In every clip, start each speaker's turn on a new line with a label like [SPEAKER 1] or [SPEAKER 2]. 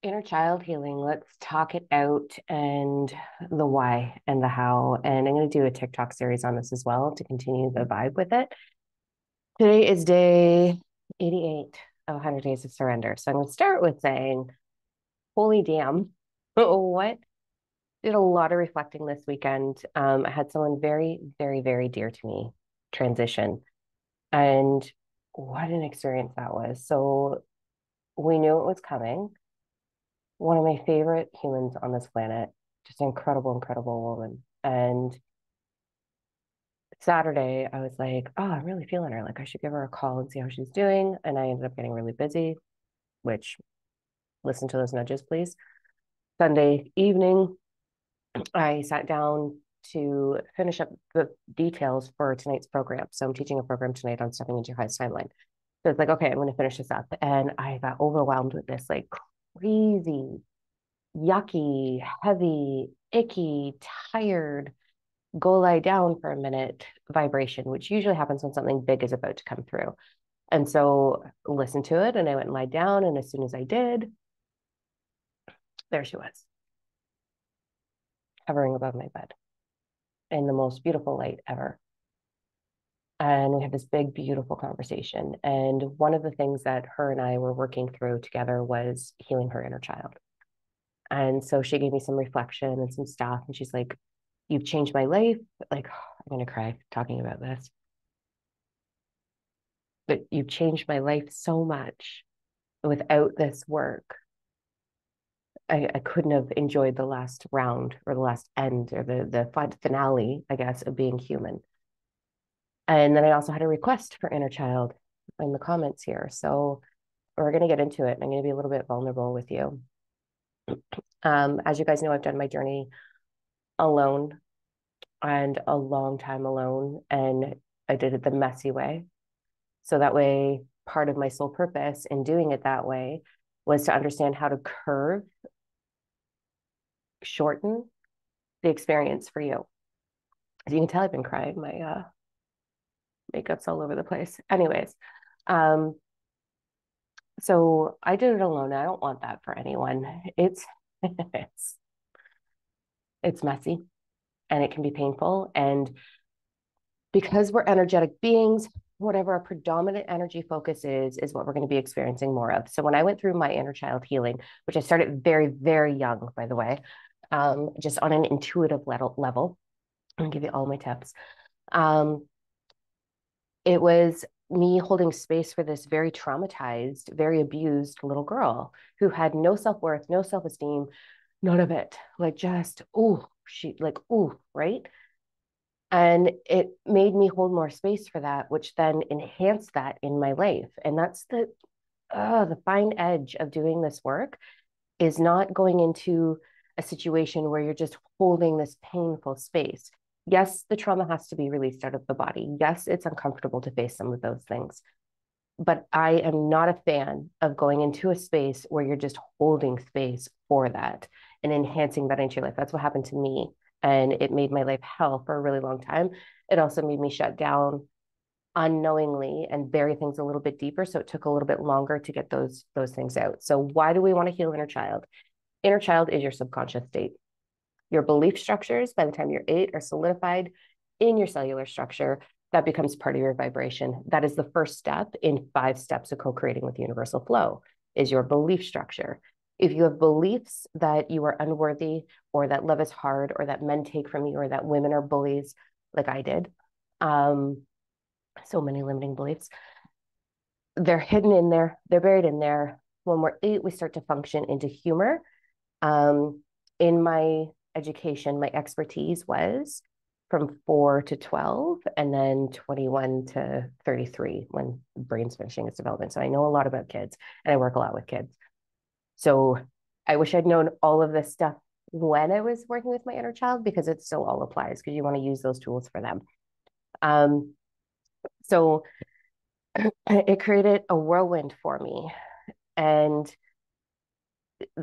[SPEAKER 1] Inner child healing. Let's talk it out and the why and the how. And I'm going to do a TikTok series on this as well to continue the vibe with it. Today is day 88 of 100 Days of Surrender. So I'm going to start with saying, holy damn, what did a lot of reflecting this weekend. I had someone very, very, very dear to me transition. And what an experience that was. So we knew it was coming. One of my favorite humans on this planet, just an incredible, incredible woman. And Saturday, I was like, oh, I'm really feeling her. Like, I should give her a call and see how she's doing. And I ended up getting really busy, which listen to those nudges, please. Sunday evening, I sat down to finish up the details for tonight's program. So I'm teaching a program tonight on stepping into your highest timeline. So it's like, okay, I'm going to finish this up. And I got overwhelmed with this like crazy, yucky, heavy, icky, tired, go lie down for a minute vibration, which usually happens when something big is about to come through. And so listened to it and I went and lied down. And as soon as I did, there she was, hovering above my bed in the most beautiful light ever. And we had this big, beautiful conversation. And one of the things that her and I were working through together was healing her inner child. And so she gave me some reflection and some stuff. And she's like, you've changed my life. Like, I'm going to cry talking about this. But you've changed my life so much. Without this work, I couldn't have enjoyed the last round or the last end or the finale, I guess, of being human. And then I also had a request for inner child in the comments here. So we're going to get into it. I'm going to be a little bit vulnerable with you. As you guys know, I've done my journey alone and a long time alone, and I did it the messy way. So that way, part of my sole purpose in doing it that way was to understand how to curve, shorten the experience for you. As you can tell, I've been crying. My makeup's all over the place. Anyways, um, so I did it alone. I don't want that for anyone. It's it's it's messy and it can be painful. And because we're energetic beings, whatever our predominant energy focus is what we're going to be experiencing more of. So when I went through my inner child healing, which I started very, very young, by the way, just on an intuitive level, I'll give you all my tips. It was me holding space for this very traumatized, very abused little girl who had no self-worth, no self-esteem, none of it. Like just, oh, she like, oh, right? And it made me hold more space for that, which then enhanced that in my life. And that's the fine edge of doing this work is not going into a situation where you're just holding this painful space. Yes, the trauma has to be released out of the body. Yes, it's uncomfortable to face some of those things. But I am not a fan of going into a space where you're just holding space for that and enhancing that into your life. That's what happened to me. And it made my life hell for a really long time. It also made me shut down unknowingly and bury things a little bit deeper. So it took a little bit longer to get those things out. So why do we want to heal inner child? Inner child is your subconscious state. Your belief structures, by the time you're 8, are solidified in your cellular structure. That becomes part of your vibration. That is the first step in 5 steps of co-creating with universal flow, is your belief structure. If you have beliefs that you are unworthy or that love is hard or that men take from you or that women are bullies, like I did, so many limiting beliefs, they're hidden in there, they're buried in there. When we're 8, we start to function into humor. In my education, my expertise was from 4 to 12 and then 21 to 33 when the brain's finishing its development. So I know a lot about kids and I work a lot with kids. So I wish I'd known all of this stuff when I was working with my inner child because it still all applies because you want to use those tools for them. So it created a whirlwind for me. And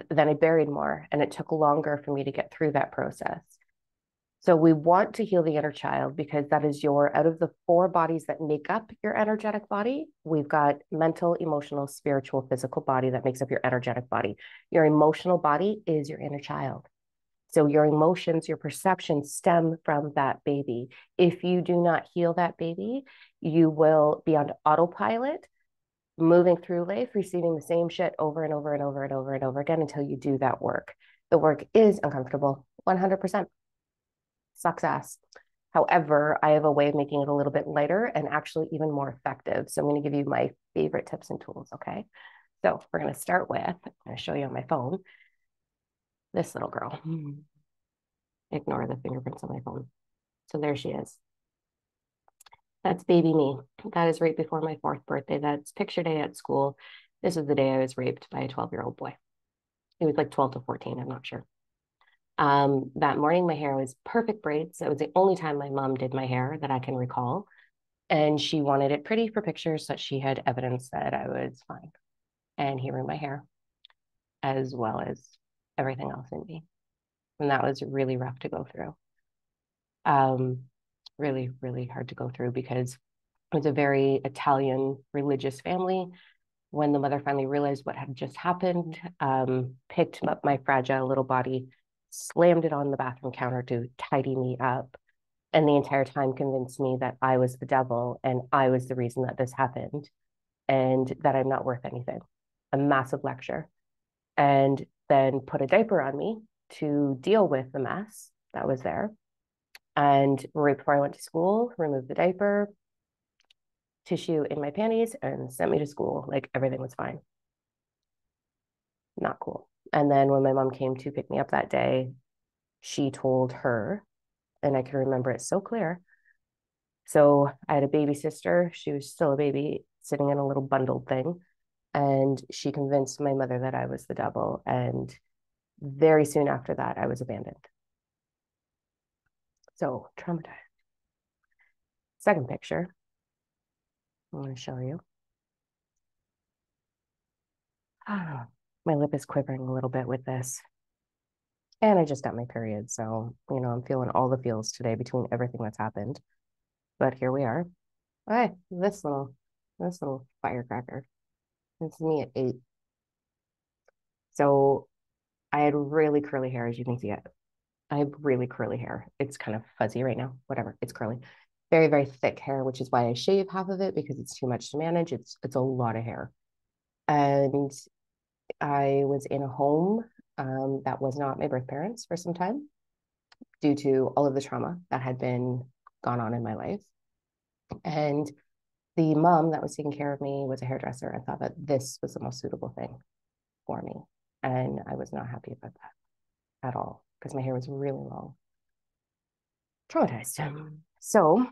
[SPEAKER 1] then I buried more and it took longer for me to get through that process. So we want to heal the inner child because that is out of the four bodies that make up your energetic body, we've got mental, emotional, spiritual, physical body that makes up your energetic body. Your emotional body is your inner child. So your emotions, your perceptions stem from that baby. If you do not heal that baby, you will be on autopilot, moving through life, receiving the same shit over and over and over and over and over again until you do that work. The work is uncomfortable, 100%. Sucks ass. However, I have a way of making it a little bit lighter and actually even more effective. So I'm going to give you my favorite tips and tools. Okay. So we're going to start with, I'm going to show you on my phone, this little girl. Ignore the fingerprints on my phone. So there she is. That's baby me. That is right before my 4th birthday. That's picture day at school. This was the day I was raped by a 12-year-old boy. He was like 12 to 14. I'm not sure. That morning, my hair was perfect braids. It was the only time my mom did my hair that I can recall. And she wanted it pretty for pictures so that she had evidence that I was fine. And he ruined my hair as well as everything else in me. And that was really rough to go through. Um, really, really hard to go through because it was a very Italian religious family. When the mother finally realized what had just happened, picked up my fragile little body, slammed it on the bathroom counter to tidy me up, and the entire time convinced me that I was the devil and I was the reason that this happened and that I'm not worth anything. A massive lecture. And then put a diaper on me to deal with the mess that was there. And right before I went to school, removed the diaper, tissue in my panties, and sent me to school. Like everything was fine. Not cool. And then when my mom came to pick me up that day, she told her, and I can remember it so clear. So I had a baby sister. She was still a baby sitting in a little bundled thing. And she convinced my mother that I was the devil. And very soon after that, I was abandoned. So traumatized. Second picture, I'm going to show you. Ah, my lip is quivering a little bit with this. And I just got my period. So, I'm feeling all the feels today between everything that's happened. But here we are. Okay, this little firecracker. It's me at 8. So I had really curly hair, as you can see it. I have really curly hair. It's kind of fuzzy right now. Whatever, it's curly. Very, very thick hair, which is why I shave half of it because it's too much to manage. It's a lot of hair. And I was in a home that was not my birth parents for some time due to all of the trauma that had been gone on in my life. And the mom that was taking care of me was a hairdresser and thought that this was the most suitable thing for me. And I was not happy about that at all because my hair was really long. Traumatized. So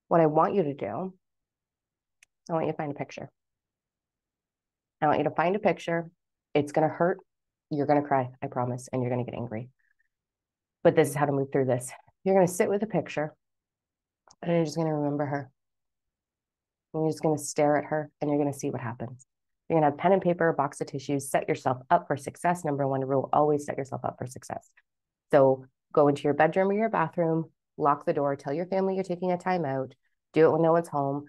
[SPEAKER 1] what I want you to do, I want you to find a picture. I want you to find a picture. It's going to hurt. You're going to cry, I promise, and you're going to get angry. But this is how to move through this. You're going to sit with a picture and you're just going to remember her. And you're just going to stare at her and you're going to see what happens. You're going to have pen and paper, a box of tissues, set yourself up for success. Number one rule, always set yourself up for success. So go into your bedroom or your bathroom, lock the door, tell your family you're taking a time out, do it when no one's home.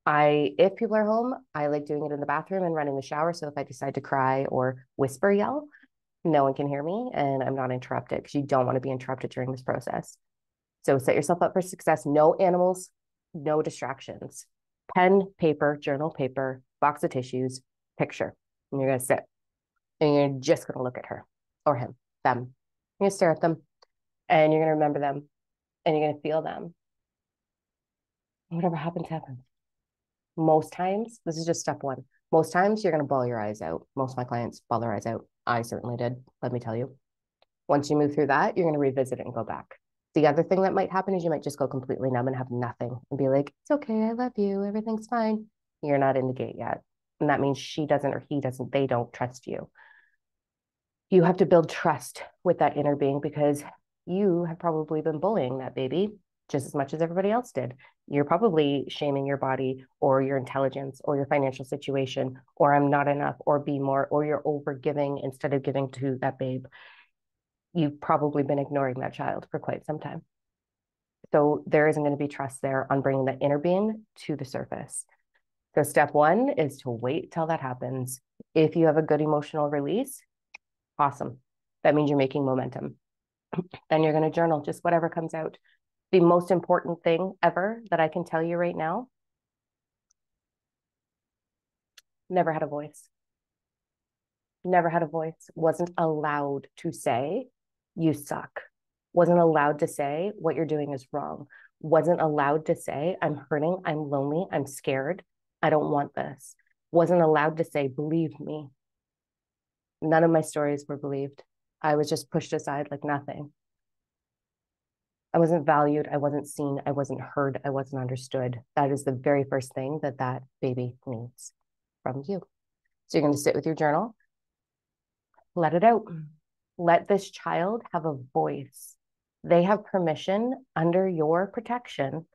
[SPEAKER 1] If people are home, I like doing it in the bathroom and running the shower. So if I decide to cry or whisper yell, no one can hear me and I'm not interrupted because you don't want to be interrupted during this process. So set yourself up for success. No animals, no distractions. Pen, paper, journal paper, box of tissues, picture. And you're going to sit and you're just going to look at her or him, them. You're going to stare at them and you're going to remember them and you're going to feel them. Whatever happens, happens. Most times, this is just step one. Most times you're going to bawl your eyes out. Most of my clients bawl their eyes out. I certainly did, let me tell you. Once you move through that, you're going to revisit it and go back. The other thing that might happen is you might just go completely numb and have nothing and be like, it's okay, I love you, everything's fine. You're not in the gate yet. And that means she doesn't or he doesn't, they don't trust you. You have to build trust with that inner being because you have probably been bullying that baby just as much as everybody else did. You're probably shaming your body or your intelligence or your financial situation, or I'm not enough, or be more, or you're over giving instead of giving to that babe. you've probably been ignoring that child for quite some time. So there isn't going to be trust there on bringing that inner being to the surface. So step one is to wait till that happens. If you have a good emotional release, awesome. That means you're making momentum. Then you're going to journal just whatever comes out. The most important thing ever that I can tell you right now, never had a voice. Never had a voice. Wasn't allowed to say, you suck. Wasn't allowed to say, what you're doing is wrong. Wasn't allowed to say, I'm hurting, I'm lonely, I'm scared, I don't want this. Wasn't allowed to say, believe me. None of my stories were believed. I was just pushed aside like nothing. I wasn't valued. I wasn't seen. I wasn't heard. I wasn't understood. That is the very first thing that that baby needs from you. So you're going to sit with your journal, let it out. Let this child have a voice. They have permission under your protection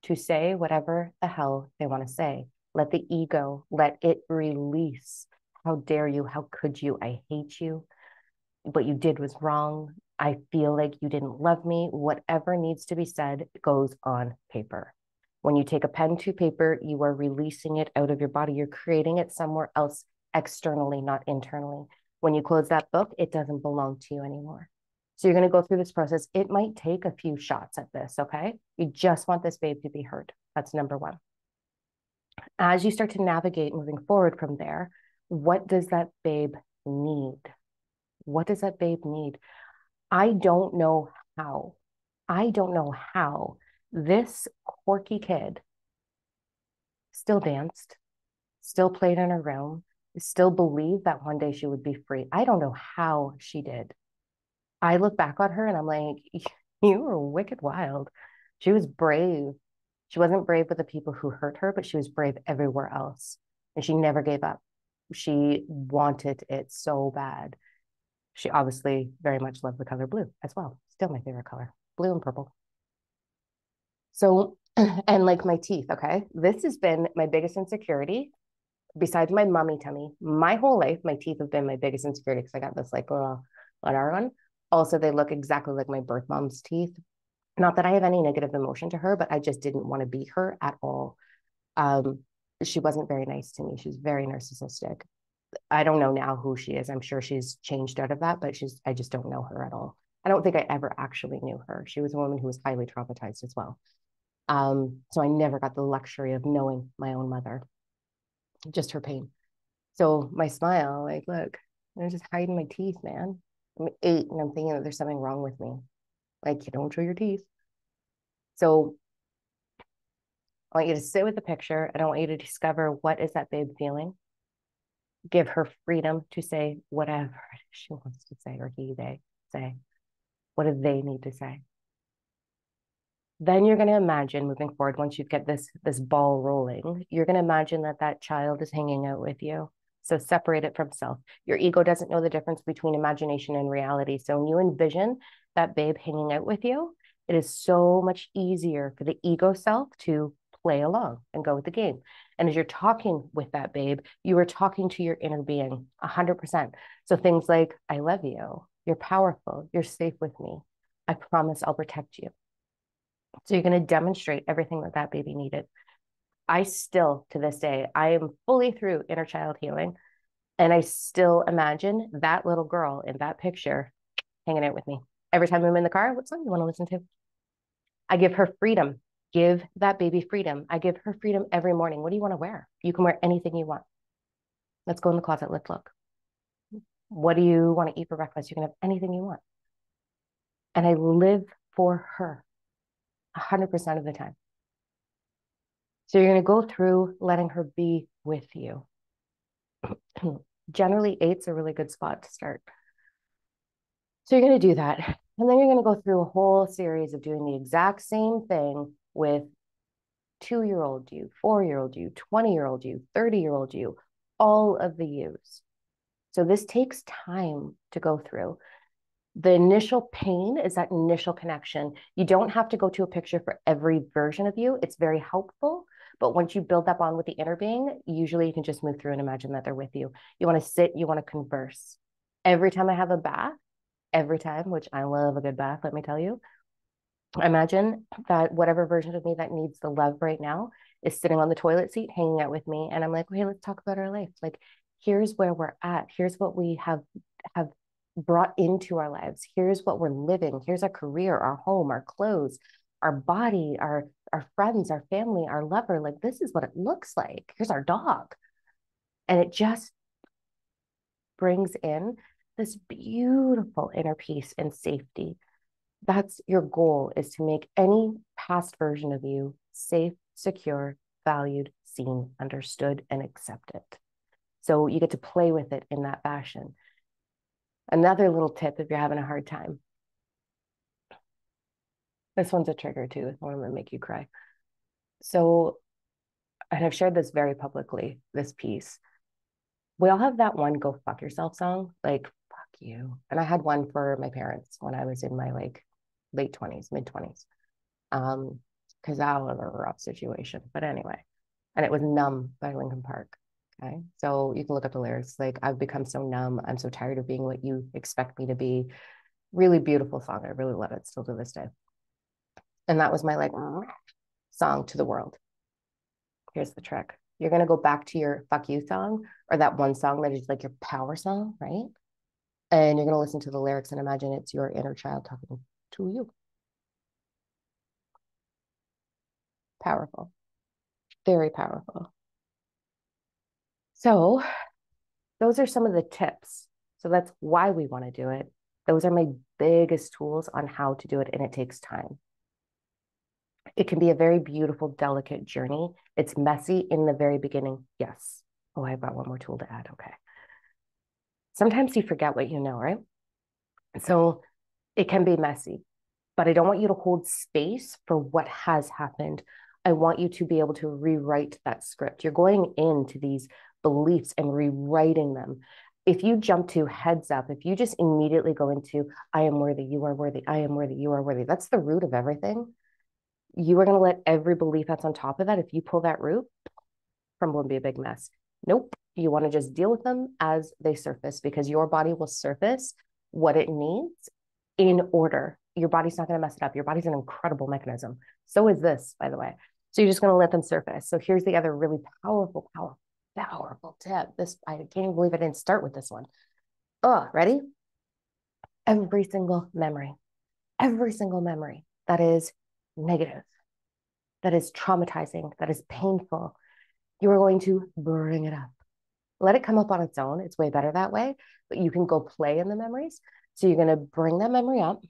[SPEAKER 1] to say whatever the hell they want to say. Let the ego, let it release. How dare you? How could you? I hate you. What you did was wrong. I feel like you didn't love me. Whatever needs to be said goes on paper. When you take a pen to paper, you are releasing it out of your body. You're creating it somewhere else externally, not internally. When you close that book, it doesn't belong to you anymore. So you're going to go through this process. It might take a few shots at this, okay? You just want this babe to be heard. That's number one. As you start to navigate moving forward from there, what does that babe need? What does that babe need? I don't know how. I don't know how this quirky kid still danced, still played in her room, still believed that one day she would be free. I don't know how she did. I look back on her and I'm like, you were wicked wild. She was brave. She wasn't brave with the people who hurt her, but she was brave everywhere else. And she never gave up. She wanted it so bad. She obviously very much loved the color blue as well. Still my favorite color, blue and purple. So, and like my teeth, okay? This has been my biggest insecurity besides my mommy tummy. My whole life, my teeth have been my biggest insecurity because I got this like little one. Also, they look exactly like my birth mom's teeth. Not that I have any negative emotion to her, but I just didn't want to be her at all. Um, she wasn't very nice to me. She was very narcissistic. I don't know now who she is. I'm sure she's changed out of that, but I just don't know her at all. I don't think I ever actually knew her. She was a woman who was highly traumatized as well. So I never got the luxury of knowing my own mother, just her pain. So my smile, like, look, I'm just hiding my teeth, man. I'm 8 and I'm thinking that there's something wrong with me. Like, you don't show your teeth. So I want you to sit with the picture and I want you to discover what is that babe feeling. Give her freedom to say whatever she wants to say, or they say. What do they need to say? Then you're going to imagine moving forward, once you get this ball rolling, you're going to imagine that that child is hanging out with you. So separate it from self. Your ego doesn't know the difference between imagination and reality. So when you envision that babe hanging out with you, it is so much easier for the ego self to play along and go with the game. And as you're talking with that babe, you are talking to your inner being 100%. So things like, I love you, you're powerful, you're safe with me, I promise I'll protect you. So you're going to demonstrate everything that that baby needed. I still, to this day, I am fully through inner child healing. And I still imagine that little girl in that picture hanging out with me. Every time I'm in the car, what song do you want to listen to? I give her freedom. Give that baby freedom. I give her freedom every morning. What do you want to wear? You can wear anything you want. Let's go in the closet. Let's look. What do you want to eat for breakfast? You can have anything you want. And I live for her 100% of the time. So you're going to go through letting her be with you. Generally, 8's a really good spot to start. So you're going to do that. And then you're going to go through a whole series of doing the exact same thing with 2-year-old you, 4-year-old you, 20-year-old you, 30-year-old you, all of the yous. So this takes time to go through. The initial pain is that initial connection. You don't have to go to a picture for every version of you. It's very helpful. But once you build that bond with the inner being, usually you can just move through and imagine that they're with you. You want to sit, you want to converse. Every time I have a bath, every time, which I love a good bath, let me tell you. Imagine that whatever version of me that needs the love right now is sitting on the toilet seat, hanging out with me. And I'm like, okay, let's talk about our life. Like, here's where we're at. Here's what we have brought into our lives. Here's what we're living. Here's our career, our home, our clothes, our body, our friends, our family, our lover. Like, this is what it looks like. Here's our dog. And it just brings in this beautiful inner peace and safety. That's your goal, is to make any past version of you safe, secure, valued, seen, understood, and accepted. So you get to play with it in that fashion. Another little tip if you're having a hard time. This one's a trigger too. One to make you cry. So, and I've shared this very publicly, this piece. We all have that one go fuck yourself song, like, fuck you. And I had one for my parents when I was in my like late 20s, mid 20s. Because that was a rough situation. But anyway, and it was Numb by Linkin Park. Okay. So you can look up the lyrics. Like, I've become so numb. I'm so tired of being what you expect me to be. Really beautiful song. I really love it still to this day. And that was my like song to the world. Here's the trick. You're going to go back to your fuck you song, or that one song that is like your power song, right? And you're going to listen to the lyrics and imagine it's your inner child talking to you. Powerful. Very powerful. So those are some of the tips. So that's why we want to do it. Those are my biggest tools on how to do it, and it takes time. It can be a very beautiful, delicate journey. It's messy in the very beginning. Yes. Oh, I've got one more tool to add. Okay. Sometimes you forget what you know, right? So it can be messy, but I don't want you to hold space for what has happened. I want you to be able to rewrite that script. You're going into these beliefs and rewriting them. If you jump to heads up, if you just immediately go into, I am worthy, you are worthy, I am worthy, you are worthy, that's the root of everything. You are going to let every belief that's on top of that, if you pull that root, crumble and be a big mess. Nope. You want to just deal with them as they surface, because your body will surface what it needs in order. Your body's not going to mess it up. Your body's an incredible mechanism. So is this, by the way. So you're just going to let them surface. So here's the other really powerful tip. This, I can't even believe I didn't start with this one. Oh, ready? Every single memory that is negative, that is traumatizing, that is painful, you are going to bring it up. Let it come up on its own. It's way better that way, but you can go play in the memories. So you're going to bring that memory up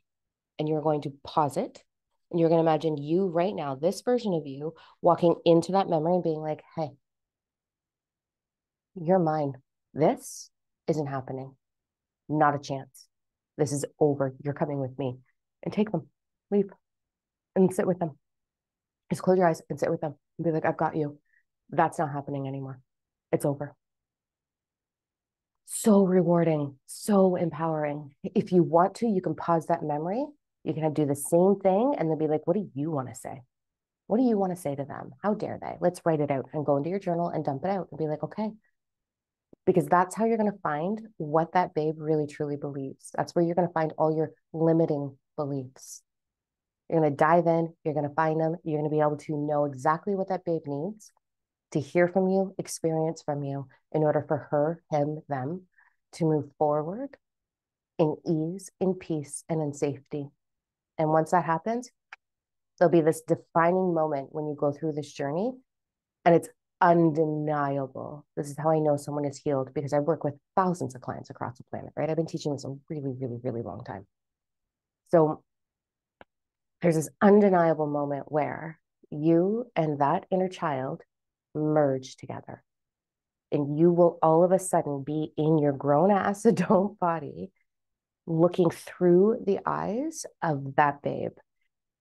[SPEAKER 1] and you're going to pause it. And you're going to imagine you right now, this version of you, walking into that memory and being like, hey, you're mine. This isn't happening. Not a chance. This is over. You're coming with me. And take them, leave, and sit with them. Just close your eyes and sit with them and be like, I've got you. That's not happening anymore. It's over. So rewarding, so empowering. If you want to, you can pause that memory. You can do the same thing and then be like, what do you want to say? What do you want to say to them? How dare they? Let's write it out and go into your journal and dump it out and be like, okay. Because that's how you're going to find what that babe really truly believes. That's where you're going to find all your limiting beliefs. You're going to dive in, you're going to find them, you're going to be able to know exactly what that babe needs to hear from you, experience from you, in order for her, him, them to move forward in ease, in peace, and in safety. And once that happens, there'll be this defining moment when you go through this journey, and it's undeniable. This is how I know someone is healed, because I work with thousands of clients across the planet, right? I've been teaching this a really, really, really long time. So there's this undeniable moment where you and that inner child merge together. And you will all of a sudden be in your grown ass adult body looking through the eyes of that babe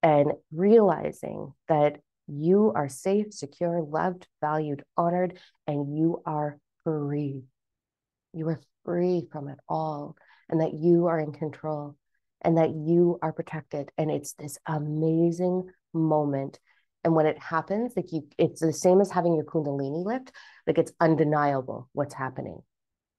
[SPEAKER 1] and realizing that you are safe, secure, loved, valued, honored, and you are free. You are free from it all, and that you are in control and that you are protected. And it's this amazing moment. And when it happens, like it's the same as having your Kundalini lift. Like, it's undeniable what's happening.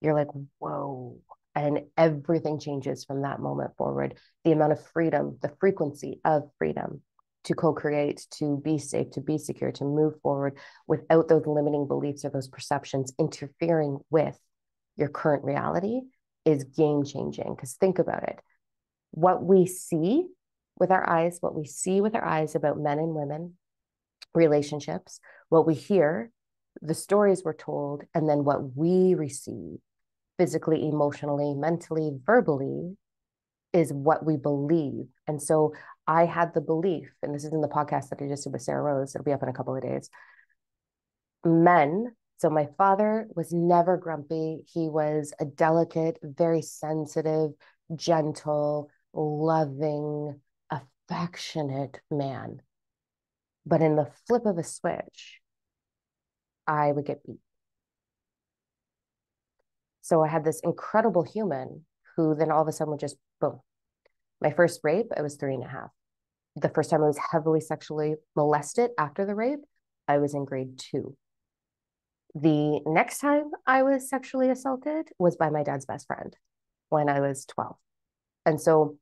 [SPEAKER 1] You're like, whoa. And everything changes from that moment forward. The amount of freedom, the frequency of freedom to co-create, to be safe, to be secure, to move forward without those limiting beliefs or those perceptions interfering with your current reality is game changing. Because think about it. What we see with our eyes, what we see with our eyes about men and women, relationships, what we hear, the stories we're told, and then what we receive physically, emotionally, mentally, verbally is what we believe. And so I had the belief, and this is in the podcast that I just did with Sarah Rose, it'll be up in a couple of days. Men, so my father was never grumpy. He was a delicate, very sensitive, gentle, loving, affectionate man. But in the flip of a switch, I would get beat. So I had this incredible human who then all of a sudden would just boom. My first rape, I was 3.5. The first time I was heavily sexually molested after the rape, I was in grade 2. The next time I was sexually assaulted was by my dad's best friend when I was 12. And so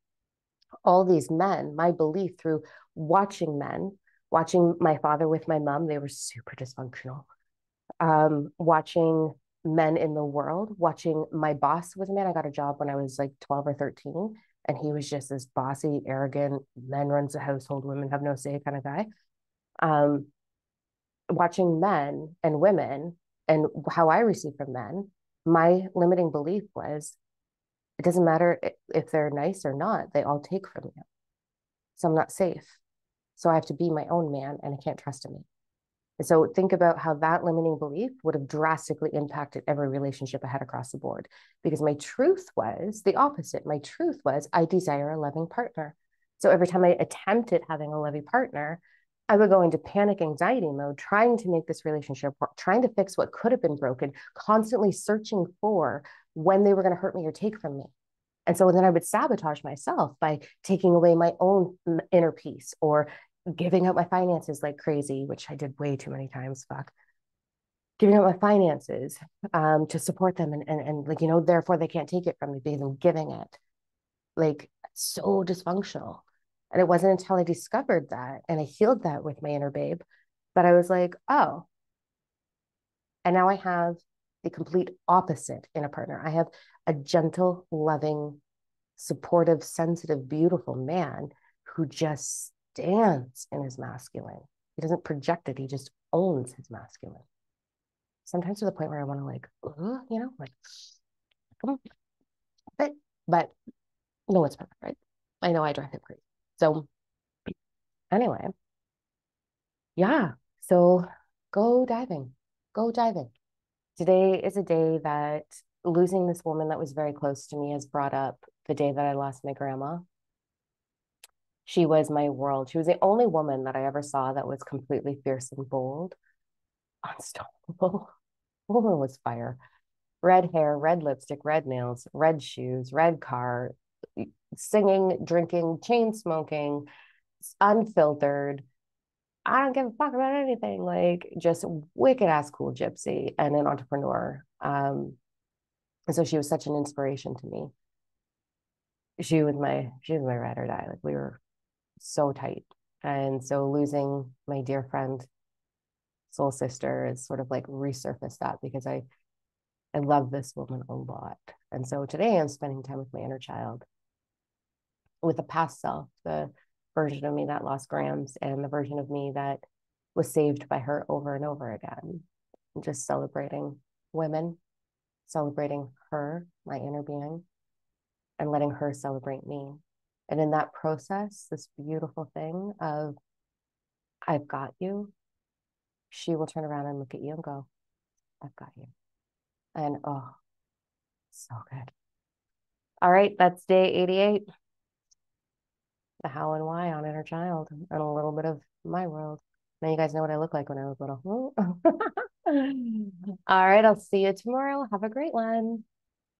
[SPEAKER 1] all these men, my belief through watching men, watching my father with my mom, they were super dysfunctional. Watching men in the world, watching my boss was a man. I got a job when I was like 12 or 13, and he was just this bossy, arrogant, men runs the household, women have no say kind of guy. Um, Watching men and women and how I receive from men, my limiting belief was it doesn't matter if they're nice or not, they all take from you. So I'm not safe. So I have to be my own man and I can't trust him. And so think about how that limiting belief would have drastically impacted every relationship I had across the board. Because my truth was the opposite. My truth was I desire a loving partner. So every time I attempted having a loving partner, I would go into panic anxiety mode, trying to make this relationship work, trying to fix what could have been broken, constantly searching for when they were going to hurt me or take from me. And so then I would sabotage myself by taking away my own inner peace or giving up my finances like crazy, which I did way too many times. Fuck. Giving up my finances to support them and like, therefore they can't take it from me because I'm giving it. Like, so dysfunctional. And it wasn't until I discovered that and I healed that with my inner babe that I was like, oh, and now I have the complete opposite in a partner. I have a gentle, loving, supportive, sensitive, beautiful man who just stands in his masculine. He doesn't project it, he just owns his masculine. Sometimes to the point where I want to like, like, come on. But no, it's perfect, right? I know I drive him crazy. So anyway, yeah. So go diving. Go diving. Today is a day that losing this woman that was very close to me has brought up the day that I lost my grandma. She was my world. She was the only woman that I ever saw that was completely fierce and bold, unstoppable. Woman was fire. Red hair, red lipstick, red nails, red shoes, red car, singing, drinking, chain smoking, unfiltered. I don't give a fuck about anything. Like just wicked ass cool gypsy and an entrepreneur. And so she was such an inspiration to me. She was my ride or die. Like we were so tight. And so losing my dear friend, soul sister, is sort of like resurfaced that because I love this woman a lot. And so today I'm spending time with my inner child, with the past self, the version of me that lost grams and the version of me that was saved by her over and over again. I'm just celebrating women, celebrating her, my inner being, and letting her celebrate me. And in that process, this beautiful thing of I've got you, she will turn around and look at you and go, I've got you. And oh, so good. All right, that's day 88. The how and why on inner child and a little bit of my world. Now you guys know what I look like when I was little. All right, I'll see you tomorrow. Have a great one.